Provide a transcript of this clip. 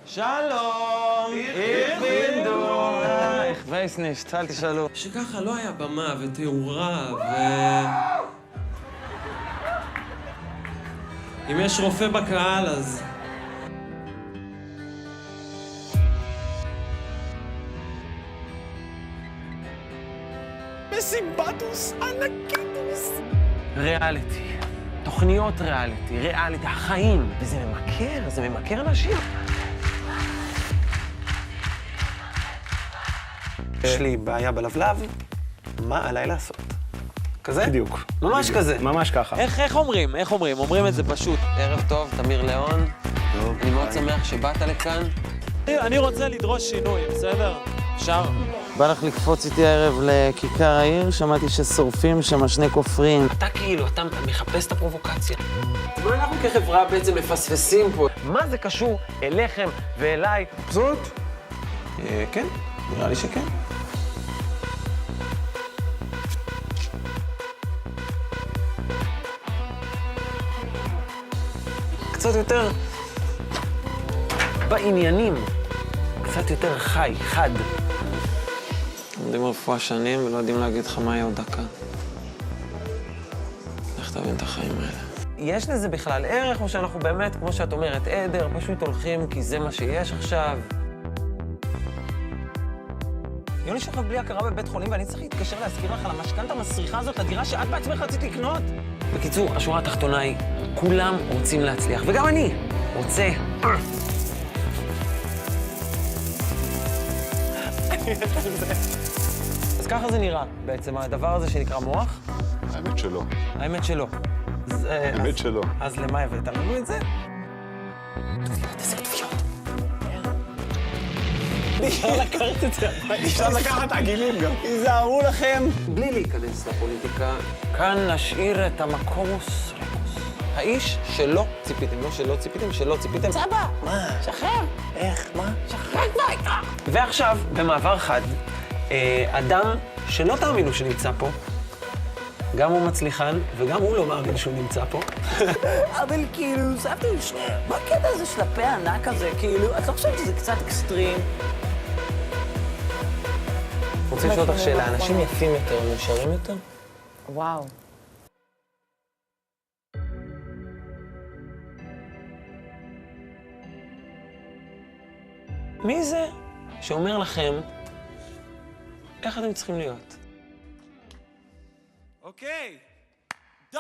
שלום! איך בינדו? איך וייסנישט, אל תשאלו. שככה לא היה במה ותאורה אם יש רופא בקהל אז... מסיבטוס ענקיתוס. ריאליטי. תוכניות ריאליטי, החיים. וזה ממכר אנשים. יש לי בעיה בלבלב, מה עליי לעשות? כזה? בדיוק. ממש כזה. ממש ככה. איך אומרים? אומרים את זה פשוט. ערב טוב, תמיר ליאון. אני מאוד שמח שבאת לכאן. אני רוצה לדרוש שינוי, בסדר? אפשר? בא לך לקפוץ איתי הערב לכיכר העיר, שמעתי ששורפים שם שני כופרים. אתה מחפש את הפרובוקציה. מה אנחנו כחברה בעצם מפספסים פה? מה זה קשור אליכם ואליי? זאת? כן, נראה לי שכן. קצת יותר בעניינים, קצת יותר חי, חד. לומדים רפואה שנים ולא יודעים להגיד לך מה יהיה עוד דקה. איך תבין את החיים האלה? יש לזה בכלל ערך, או שאנחנו באמת, כמו שאת אומרת, עדר, פשוט הולכים כי זה מה שיש עכשיו? יוני שוכב בלי הכרה בבית חולים ואני צריך להתקשר להזכיר לך על המשכנתא המסריחה הזאת לדירה שאת בעצמך רצית לקנות. בקיצור, השורה התחתונה היא, כולם רוצים להצליח, וגם אני רוצה. אז ככה זה נראה, בעצם, הדבר הזה שנקרא מוח. האמת שלא. האמת שלא. האמת שלא. אז למה הבאת לנו את זה? איזה כתוביות. אפשר לקחת את זה. אפשר לקחת עגילים גם. היזהרו לכם. בלי להיכנס לפוליטיקה, כאן נשאיר את המקורוס רקוס. האיש שלא ציפיתם, לא שלא ציפיתם, שלא ציפיתם. סבא! מה? שחרר! איך? מה? שחרר כבר! ועכשיו, במעבר חד, אדם שלא תאמינו שנמצא פה, גם הוא מצליחן, וגם הוא לא מאמין שהוא נמצא פה. אבל כאילו, סבתי, מה הקטע הזה של הפה הענק הזה? כאילו, את לא חושבת שזה קצת אקסטרים? רוצה לשאול אותך שאלה, אנשים יפים יותר, מאושרים יותר? וואו. מי זה שאומר לכם איך אתם צריכים להיות? אוקיי, done.